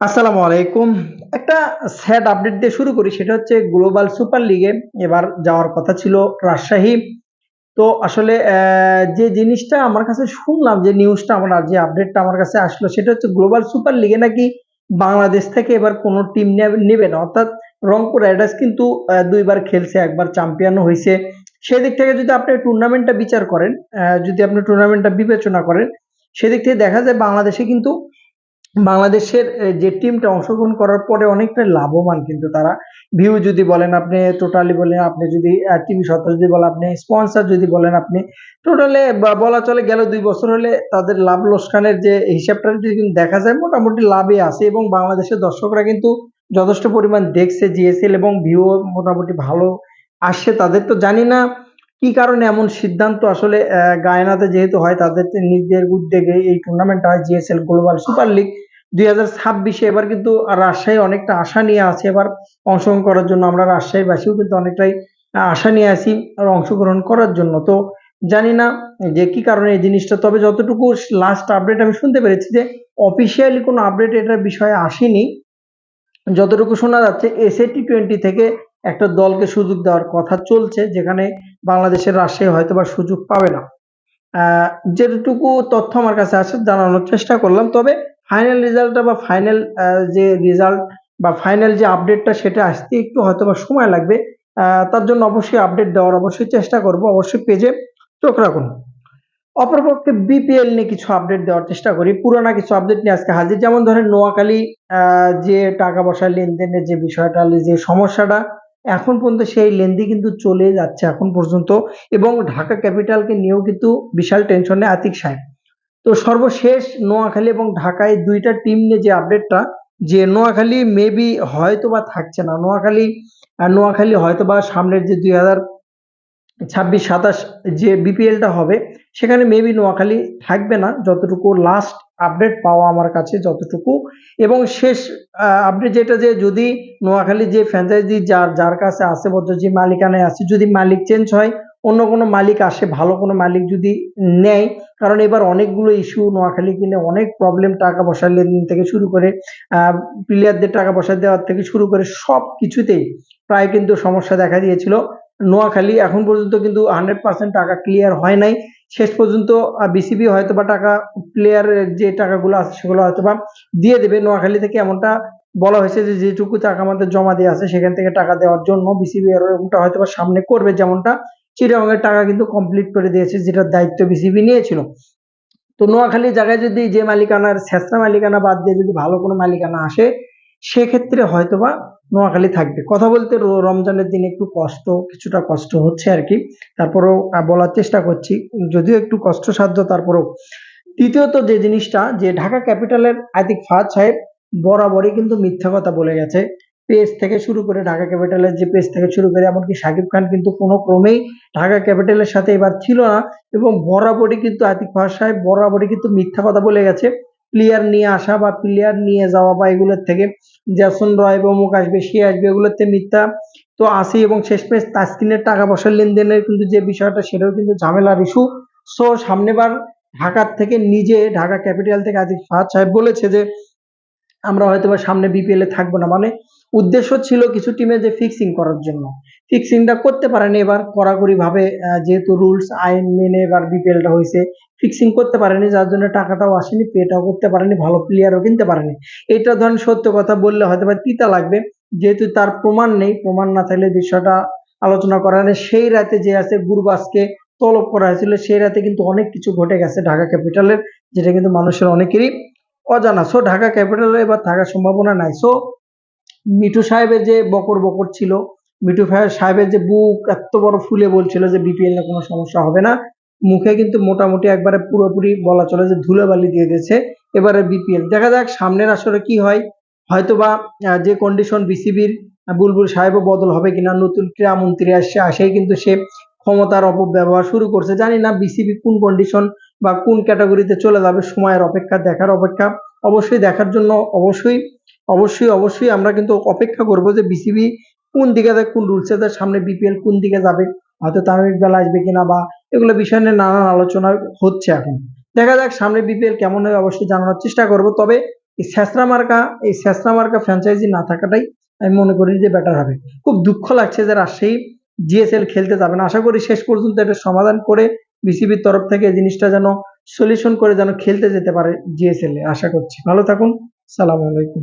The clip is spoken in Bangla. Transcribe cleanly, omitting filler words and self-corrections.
আসসালামু আলাইকুম। একটা স্যাড আপডেট দিয়ে শুরু করি। সেটা হচ্ছে গ্লোবাল সুপার লিগে এবার যাওয়ার কথা ছিল রাজশাহী। তো আসলে যে জিনিসটা আমার কাছে শুনলাম, যে নিউজটা আমরা যে আপডেটটা আমার কাছে আসলো, সেটা হচ্ছে গ্লোবাল সুপার লিগে নাকি বাংলাদেশ থেকে এবার কোনো টিম নেবে না। অর্থাৎ রংপুর রাইডার্স কিন্তু ২ বার খেলছে, ১ বার চ্যাম্পিয়নও হইছে। সেদিক থেকে যদি আপনি টুর্নামেন্টটা বিচার করেন, যদি আপনি টুর্নামেন্টটা বিবেচনা করেন, সেদিক থেকে দেখা যায় বাংলাদেশে কিন্তু বাংলাদেশের যে টিমটা অংশগ্রহণ করার পরে অনেকটা লাভবান কিন্তু তারা। ভিউ যদি বলেন আপনি, টোটালি বলেন আপনি, যদি টিভি সত্তা যদি বলেন আপনি, স্পন্সর যদি বলেন আপনি, টোটালে বলা চলে গেল ২ বছর হলে তাদের লাভ লোকসানের যে হিসাবটা যদি কিন্তু দেখা যায়, মোটামুটি লাভে আছে এবং বাংলাদেশের দর্শকরা কিন্তু যথেষ্ট পরিমাণ দেখছে জিএসএল এবং ভিউ মোটামুটি ভালো আসছে তাদের। তো জানি না কি কারণে এমন সিদ্ধান্ত আসলে গায়ানাতে যেহেতু হয় তাদের নিজেদের উদ্যোগে এই টুর্নামেন্টটা হয়, জিএসএল গ্লোবাল সুপার লিগ ২০২৬ এবার কিন্তু রাজশাহী অনেকটা আশা নিয়ে আছে এবার অংশগ্রহণ করার জন্য। আমরা রাজশাহীবাসীও কিন্তু অনেকটাই আশা নিয়ে আছি আর অংশগ্রহণ করার জন্য। তো জানি না যে কি কারণে এই জিনিসটা, তবে যতটুকু লাস্ট আপডেট আমি শুনতে পেরেছি যে অফিসিয়ালি কোনো আপডেট এটার বিষয়ে আসেনি। যতটুকু শোনা যাচ্ছে এসএ টি-20 থেকে একটা দলকে সুযোগ দেওয়ার কথা চলছে, যেখানে বাংলাদেশের রাজশাহী হয়তোবা সুযোগ পাবে না। আ যেটুকু তথ্য আমার কাছে আছে জানানোর চেষ্টা করলাম। তবে ফাইনাল রেজাল্টটা বা ফাইনাল যে রেজাল্ট বা ফাইনাল যে আপডেটটা সেটা আসতে একটু হয়তোবা সময় লাগবে। তার জন্য অবশ্যই আপডেট দেওয়ার অবশ্যই চেষ্টা করব। অবশ্যই পেজে চোখ রাখুন। অপরপক্ষে বিপিএল নিয়ে কিছু আপডেট দেওয়ার চেষ্টা করি। পুরানা কিছু আপডেট নিয়ে আজকে হাজির। যেমন ধরেন নোয়াখালী আ যে টাকা-পয়সা লেনদেনের যে বিষয়টা, যে সমস্যাটা, এখন পর্যন্ত সেই লেনদেন কিন্তু চলে যাচ্ছে এখন পর্যন্ত এবং ঢাকা ক্যাপিটালকে নিয়েও কিন্তু বিশাল টেনশনে আতিক সাহেব। তো সর্বশেষ নোয়াখালী এবং ঢাকায় ২ টা টিম নিয়ে যে আপডেটটা, যে নোয়াখালী মেবি হয়তোবা থাকছে না। নোয়াখালী হয়তোবা সামনের যে ২০২৬-২৭ যে বিপিএলটা হবে সেখানে মেবি নোয়াখালী থাকবে না, যতটুকু লাস্ট আপডেট পাওয়া আমার কাছে যতটুকু। এবং শেষ আপডেট যেটা, যে যদি নোয়াখালী যে ফ্র্যাঞ্চাইজি যার কাছে আছে, যে মালিকানায় আছে, যদি মালিক চেঞ্জ হয়, অন্য কোনো মালিক আসে, ভালো কোনো মালিক যদি নেয়, কারণ এবার অনেকগুলো ইস্যু নোয়াখালী কিনে, অনেক প্রবলেম, টাকা পয়সার লেনদেন থেকে শুরু করে প্লেয়ারদের টাকা পয়সা দেওয়ার থেকে শুরু করে সব কিছুতেই প্রায় কিন্তু সমস্যা দেখা দিয়েছিল। নোয়াখালী এখন পর্যন্ত কিন্তু 100% টাকা ক্লিয়ার হয় নাই। শেষ পর্যন্ত বিসিবি হয়তোবা টাকা, প্লেয়ারের যে টাকাগুলো আছে সেগুলো হয়তোবা দিয়ে দেবে নোয়াখালী থেকে, এমনটা বলা হয়েছে যে যেটুকু টাকা আমাদের জমা দেওয়া আছে সেখান থেকে টাকা দেওয়ার জন্য বিসিবি এরকমটা হয়তোবা সামনে করবে, যেমনটা চিটাগংয়ের টাকা কিন্তু কমপ্লিট করে দিয়েছে, যেটার দায়িত্ব বিসিবি নিয়েছিল। তো নোয়াখালীর জায়গায় যদি যে মালিকানার ছেঁচড়া মালিকানা বাদ দিয়ে যদি ভালো কোনো মালিকানা আসে, সেক্ষেত্রে হয়তোবা নোয়াখালী থাকবে। কথা বলতে রমজানের দিনে একটু কিছুটা কষ্ট হচ্ছে আরকি। তারপরেও বলার চেষ্টা করছি। যদিও একটু কষ্টসাধ্য তারপরেও। দ্বিতীয়ত যে জিনিসটা, যে ঢাকা ক্যাপিটালের আতিক ফাহাদ সাহেব বরাবরই কিন্তু মিথ্যা কথা বলে গেছে। পেজ থেকে শুরু করে, ঢাকা ক্যাপিটালের যে পেজ থেকে শুরু করে, এমনকি শাকিব খান কিন্তু কোনো ক্রমেই ঢাকা ক্যাপিটালের সাথে এবার ছিল না এবং বরাবরই কিন্তু আতিক ফাহাদ সাহেব বরাবরই কিন্তু মিথ্যা কথা বলে গেছে। প্লেয়ার নিয়ে আসা বা প্লেয়ার নিয়ে যাওয়া বা এগুলোর থেকে জেসন রয় বা অমুক আসবে, সে আসবে, এগুলোতে মিথ্যা তো আছেই এবং শেষমেশ তাসকিনের টাকা পয়সার লেনদেনের কিন্তু যে বিষয়টা, সেটাও কিন্তু ঝামেলার ইস্যু। সো সামনেবার ঢাকার থেকে, নিজে ঢাকা ক্যাপিটাল থেকে আতিক ফাহাদ সাহেব বলেছে যে আমরা হয়তোবা সামনে বিপিএল এ থাকবো না। মানে উদ্দেশ্য ছিল কিছু টিমে যে ফিক্সিং করার জন্য। ফিক্সিংটা করতে পারেনি এবার কড়াকড়ি ভাবে, যেহেতু রুলস আইন মেনে এবার বিপিএলটা হইছে। ফিক্সিং করতে পারেনি, যার জন্য টাকাটাও আসেনি, পেটাও করতে পারেনি, ভালো প্লেয়ারও কিনতে পারেনি। এটা ধরেন সত্য কথা বললে হয়তোবা তিতা লাগবে। যেহেতু তার প্রমাণ নেই, প্রমাণ না থাকলে বিষয়টা আলোচনা করা হয় না। সেই রাতে যে আছে গুরবাজকে তলব করা হয়েছিল, সেই রাতে কিন্তু অনেক কিছু ঘটে গেছে ঢাকা ক্যাপিটালের, যেটা কিন্তু মানুষের অনেকেরই অজানা। সো ঢাকা ক্যাপিটালে এবার থাকার সম্ভাবনা নাই। সো মিঠু সাহেবের যে বকর বকর ছিল, সাহেবের যে বুক এত বড় ফুলে বলছিল যে বিপিএল এ কোনো সমস্যা হবে না, মুখে কিন্তু মোটামুটি একবারে পুরোপুরি বলা চলে যে ধুলোবালি দিয়ে দিয়েছে এবারে বিপিএল। দেখা যাক সামনের আসরে কি হয়। হয়তোবা যে কন্ডিশন বিসিবির, বুলবুল সাহেবও বদল হবে কিনা, নতুন ক্রীড়া মন্ত্রী আসেই কিন্তু সে ক্ষমতার অপব্যবহার শুরু করছে। জানি না বিসিবি কোন কন্ডিশন বা কোন ক্যাটাগরিতে চলে যাবে, সময়ের অপেক্ষা, দেখার অপেক্ষা। অবশ্যই দেখার জন্য অবশ্যই আমরা কিন্তু অপেক্ষা করব যে বিসিবি কোন দিকে যায়, কোন রুলসে যায়, সামনে বিপিএল কোন দিকে যাবে, হয়তো তামিম ইকবাল আসবে কিনা, বা এগুলো বিষয় নিয়ে নানান আলোচনা হচ্ছে এখন। দেখা যাক সামনে বিপিএল কেমন হয়, অবশ্যই জানানোর চেষ্টা করব। তবে এই ছেঁচড়া মার্কা ফ্র্যাঞ্চাইজি না থাকাটাই আমি মনে করি যে বেটার হবে। খুব দুঃখ লাগছে যে রাজশাহী জিএসএল খেলতে যাবে না। আশা করি শেষ পর্যন্ত এটা সমাধান করে বিসিবির তরফ থেকে এই জিনিসটা যেন সলিউশন করে যেন খেলতে যেতে পারে জিএসএল এ, আশা করছি। ভালো থাকুন। সালাম আলাইকুম।